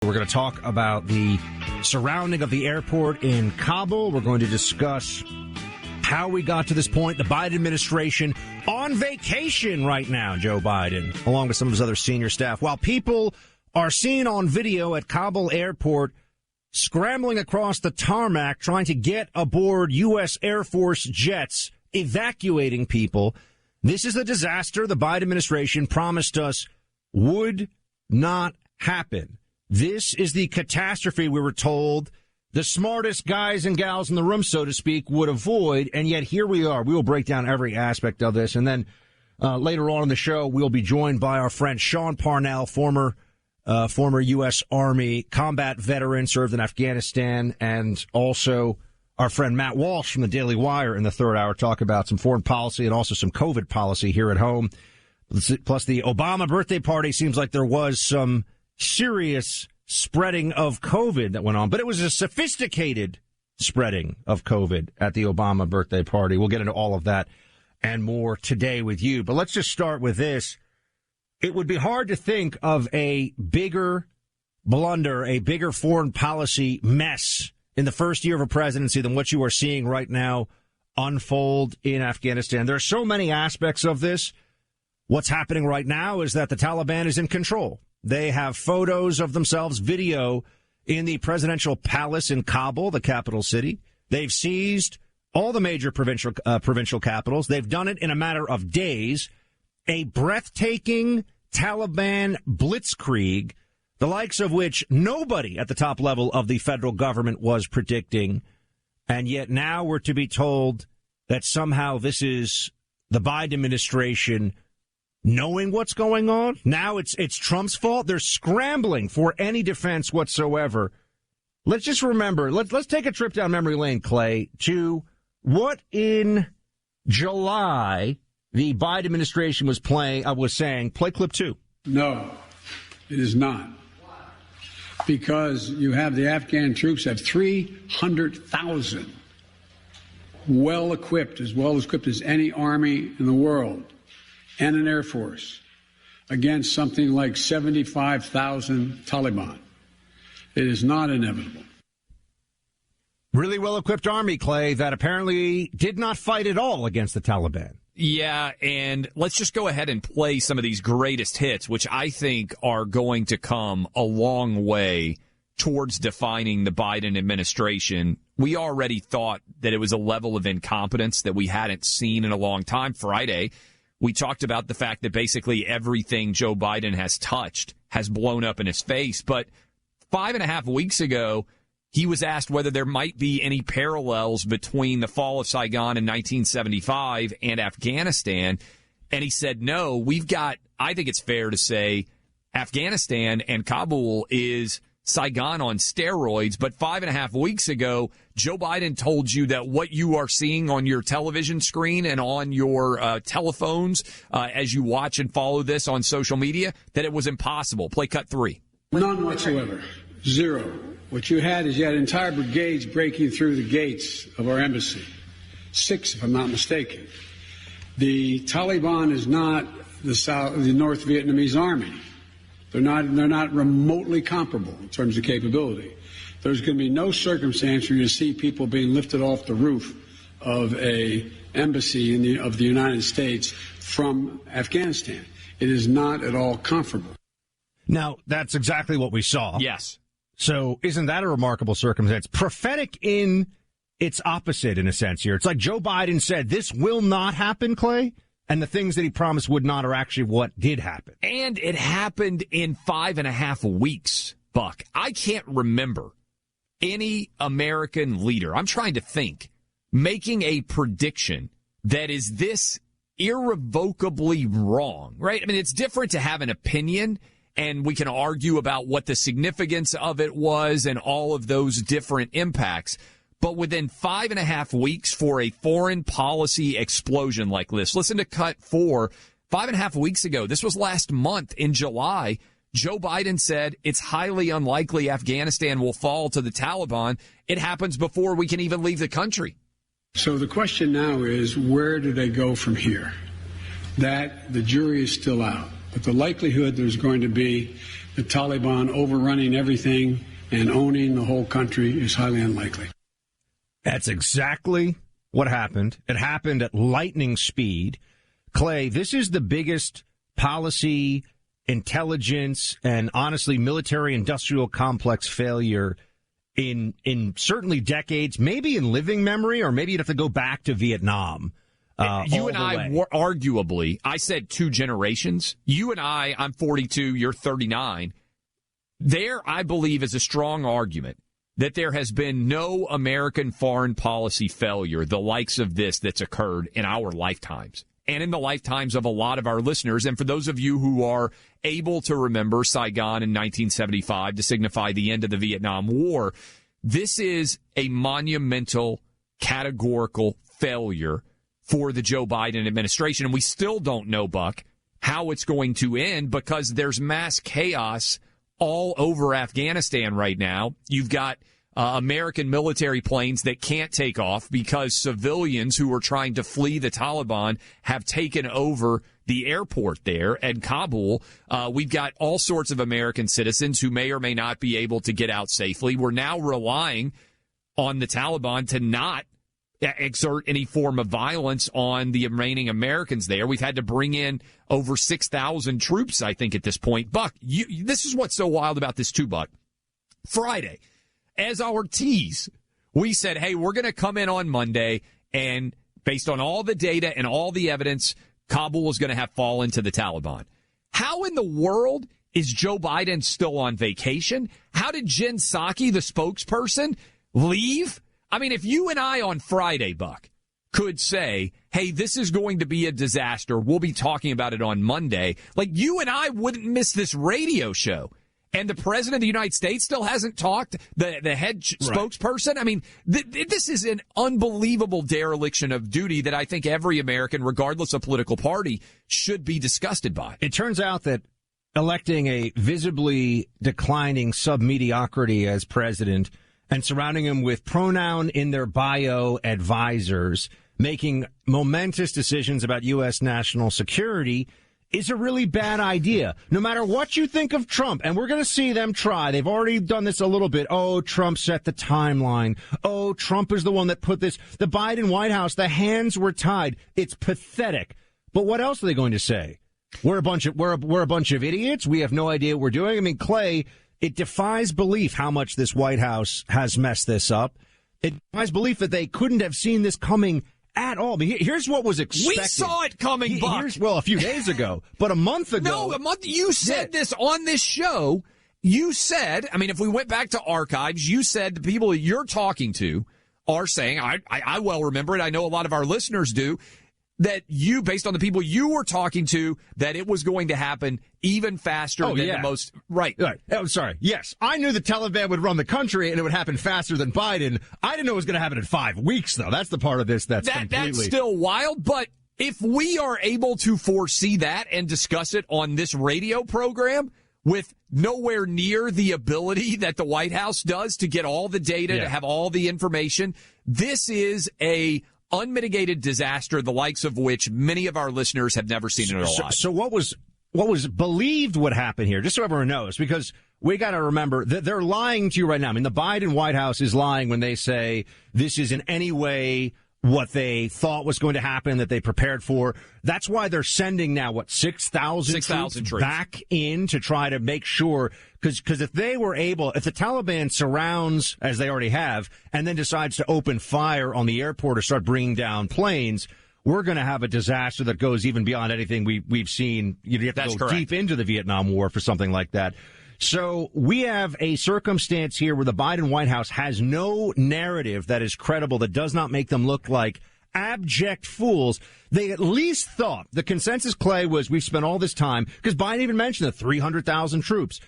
We're going to talk about the surrounding of the airport in Kabul. We're going to discuss how we got to this point. The Biden administration on vacation right now, Joe Biden, along with some of his other senior staff. While people are seen on video at Kabul airport scrambling across the tarmac, trying to get aboard U.S. Air Force jets, evacuating people. This is the disaster the Biden administration promised us would not happen. This is the catastrophe we were told the smartest guys and gals in the room, so to speak, would avoid. And yet here we are. We will break down every aspect of this. And then later on in the show, we'll be joined by our friend Sean Parnell, former U.S. Army combat veteran, served in Afghanistan, and also our friend Matt Walsh from the Daily Wire in the third hour, talk about some foreign policy and also some COVID policy here at home. Plus the Obama birthday party. Seems like there was some serious spreading of COVID that went on, but it was a sophisticated spreading of COVID at the Obama birthday party. We'll get into all of that and more today with you. But let's just start with this. It would be hard to think of a bigger blunder, a bigger foreign policy mess in the first year of a presidency than what you are seeing right now unfold in Afghanistan. There are so many aspects of this. What's happening right now is that the Taliban is in control. They have photos of themselves, video in the presidential palace in Kabul, the capital city. They've seized all the major provincial capitals. They've done it in a matter of days. A breathtaking Taliban blitzkrieg, the likes of which nobody at the top level of the federal government was predicting. And yet now we're to be told that somehow this is the Biden administration knowing what's going on. Now it's Trump's fault. They're scrambling for any defense whatsoever. Let's just remember, let's take a trip down memory lane, Clay, to what in July the Biden administration was saying. Play clip 2. No, it is not. Because you have the Afghan troops have 300,000 well equipped as any army in the world, and an Air Force against something like 75,000 Taliban. It is not inevitable. Really well-equipped army, Clay, that apparently did not fight at all against the Taliban. Yeah, and let's just go ahead and play some of these greatest hits, which I think are going to come a long way towards defining the Biden administration. We already thought that it was a level of incompetence that we hadn't seen in a long time. Friday, we talked about the fact that basically everything Joe Biden has touched has blown up in his face. But 5.5 weeks ago, he was asked whether there might be any parallels between the fall of Saigon in 1975 and Afghanistan. And he said, no, I think it's fair to say Afghanistan and Kabul is Saigon on steroids. But 5.5 weeks ago, Joe Biden told you that what you are seeing on your television screen and on your telephones as you watch and follow this on social media, that it was impossible. Play cut 3. None whatsoever. Zero. What you had entire brigades breaking through the gates of our embassy. 6, if I'm not mistaken. The Taliban is not the North Vietnamese army. They're not remotely comparable in terms of capability. There's going to be no circumstance where you see people being lifted off the roof of a embassy of the United States from Afghanistan. It is not at all comparable. Now, that's exactly what we saw. Yes. So isn't that a remarkable circumstance? Prophetic in its opposite, in a sense here. It's like Joe Biden said, this will not happen, Clay. And the things that he promised would not are actually what did happen. And it happened in 5.5 weeks, Buck. I can't remember any American leader, I'm trying to think, making a prediction that is this irrevocably wrong, right? I mean, it's different to have an opinion, and we can argue about what the significance of it was and all of those different impacts. But within 5.5 weeks for a foreign policy explosion like this, listen to cut 4. 5.5 weeks ago, this was last month in July, Joe Biden said it's highly unlikely Afghanistan will fall to the Taliban. It happens before we can even leave the country. So the question now is, where do they go from here? That the jury is still out. But the likelihood there's going to be the Taliban overrunning everything and owning the whole country is highly unlikely. That's exactly what happened. It happened at lightning speed. Clay, this is the biggest policy, intelligence, and honestly military-industrial complex failure in certainly decades, maybe in living memory, or maybe you'd have to go back to Vietnam. You and I were arguably, I said 2 generations. You and I, I'm 42, you're 39. There, I believe, is a strong argument that there has been no American foreign policy failure, the likes of this, that's occurred in our lifetimes and in the lifetimes of a lot of our listeners. And for those of you who are able to remember Saigon in 1975 to signify the end of the Vietnam War, this is a monumental, categorical failure for the Joe Biden administration. And we still don't know, Buck, how it's going to end because there's mass chaos all over Afghanistan right now. You've got American military planes that can't take off because civilians who are trying to flee the Taliban have taken over the airport there at Kabul. We've got all sorts of American citizens who may or may not be able to get out safely. We're now relying on the Taliban to not exert any form of violence on the remaining Americans there. We've had to bring in over 6,000 troops, I think, at this point. Buck, this is what's so wild about this too, Buck. Friday, as our tease, we said, hey, we're going to come in on Monday, and based on all the data and all the evidence, Kabul is going to have fallen to the Taliban. How in the world is Joe Biden still on vacation? How did Jen Psaki, the spokesperson, leave? I mean, if you and I on Friday, Buck, could say, hey, this is going to be a disaster, we'll be talking about it on Monday, like you and I wouldn't miss this radio show. And the president of the United States still hasn't talked, the head spokesperson. I mean, this is an unbelievable dereliction of duty that I think every American, regardless of political party, should be disgusted by. It turns out that electing a visibly declining sub-mediocrity as president and surrounding him with pronoun in their bio advisors, making momentous decisions about U.S. national security is a really bad idea. No matter what you think of Trump, and we're going to see them try. They've already done this a little bit. Oh, Trump set the timeline. Oh, Trump is the one that put this. The Biden White House, the hands were tied. It's pathetic. But what else are they going to say? We're a bunch of idiots. We have no idea what we're doing. I mean, Clay, it defies belief how much this White House has messed this up. It defies belief that they couldn't have seen this coming at all. I mean, here's what was expected. We saw it coming, Buck. Well, a few days ago, but a month ago. No, a month. You said this on this show. You said, I mean, if we went back to archives, you said the people you're talking to are saying, I well remember it, I know a lot of our listeners do, that you, based on the people you were talking to, that it was going to happen even faster than the most... Right. Oh, sorry. Yes, I knew the Taliban would run the country and it would happen faster than Biden. I didn't know it was going to happen in 5 weeks, though. That's the part of this that's completely... That's still wild, but if we are able to foresee that and discuss it on this radio program with nowhere near the ability that the White House does to get all the data, to have all the information, this is a unmitigated disaster, the likes of which many of our listeners have never seen in their lives. So what was believed would happen here, just so everyone knows, because we got to remember that they're lying to you right now. I mean, the Biden White House is lying when they say this is in any way what they thought was going to happen, that they prepared for. That's why they're sending now, 6,000 troops back in to try to make sure, because if they were able, if the Taliban surrounds, as they already have, and then decides to open fire on the airport or start bringing down planes, we're going to have a disaster that goes even beyond anything we've seen. You have to go deep into the Vietnam War for something like that. So we have a circumstance here where the Biden White House has no narrative that is credible, that does not make them look like abject fools. They at least thought, the consensus, Clay, was we've spent all this time, because Biden even mentioned the 300,000 troops.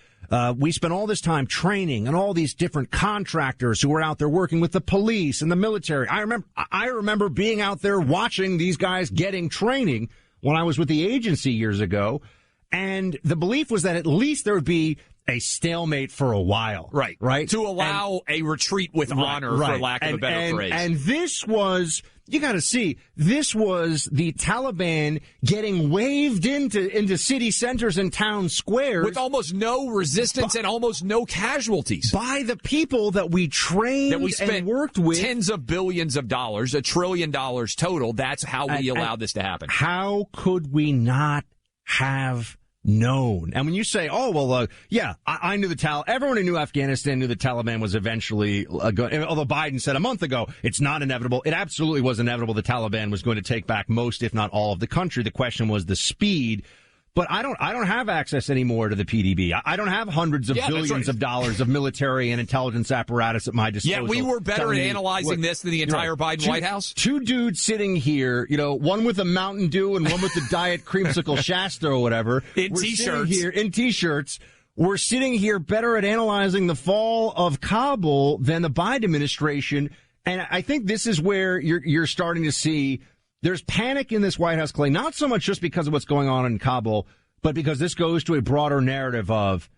We spent all this time training and all these different contractors who were out there working with the police and the military. I remember being out there watching these guys getting training when I was with the agency years ago. And the belief was that at least there would be a stalemate for a while. Right. To allow a retreat with honor, for lack of a better phrase. And this was, you got to see, this was the Taliban getting waved into city centers and town squares. With almost no resistance and almost no casualties. By the people that we trained that we spent and worked with. Tens of billions of dollars, $1 trillion total. That's how we allowed this to happen. How could we not have known? And when you say, I knew everyone who knew Afghanistan knew the Taliban was eventually going, although Biden said a month ago, it's not inevitable. It absolutely was inevitable. The Taliban was going to take back most, if not all, of the country. The question was the speed. But I don't have access anymore to the PDB. I don't have hundreds of billions of dollars of military and intelligence apparatus at my disposal. Yeah, we were better at analyzing this than the entire Biden White House. Two dudes sitting here, one with a Mountain Dew and one with the Diet Creamsicle Shasta or whatever. In T-shirts. We're sitting here better at analyzing the fall of Kabul than the Biden administration. And I think this is where you're starting to see there's panic in this White House, Clay, not so much just because of what's going on in Kabul, but because this goes to a broader narrative of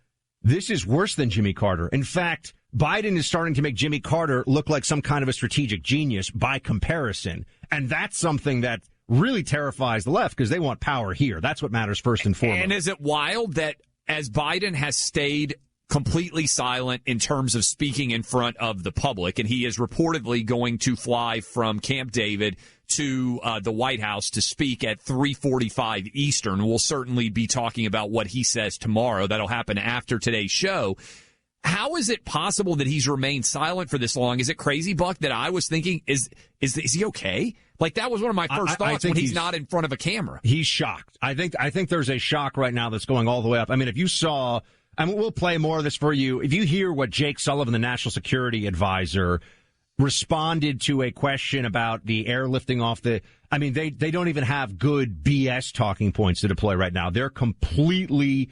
this is worse than Jimmy Carter. In fact, Biden is starting to make Jimmy Carter look like some kind of a strategic genius by comparison. And that's something that really terrifies the left because they want power here. That's what matters first and foremost. And is it wild that as Biden has stayed completely silent in terms of speaking in front of the public, and he is reportedly going to fly from Camp David to the White House to speak at 3:45 Eastern. We'll certainly be talking about what he says tomorrow. That'll happen after today's show. How is it possible that he's remained silent for this long? Is it crazy, Buck, that I was thinking, is he okay? Like, that was one of my first thoughts when he's not in front of a camera. He's shocked. I think there's a shock right now that's going all the way up. I mean, if you saw, we'll play more of this for you. If you hear what Jake Sullivan, the National Security Advisor, responded to a question about the airlifting off they don't even have good BS talking points to deploy right now. They're completely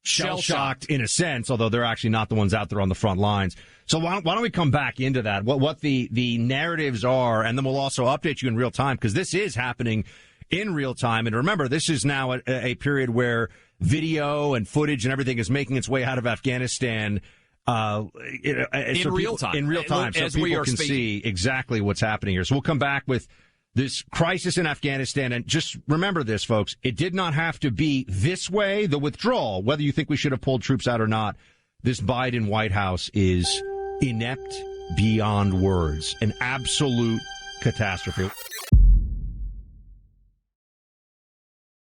shell-shocked in a sense, although they're actually not the ones out there on the front lines. So why don't we come back into that, what the narratives are, and then we'll also update you in real time, because this is happening in real time. And remember, this is now a period where video and footage and everything is making its way out of Afghanistan in real time, so people can see exactly what's happening here. So we'll come back with this crisis in Afghanistan. And just remember this, folks, it did not have to be this way. The withdrawal, whether you think we should have pulled troops out or not, this Biden White House is inept beyond words, an absolute catastrophe.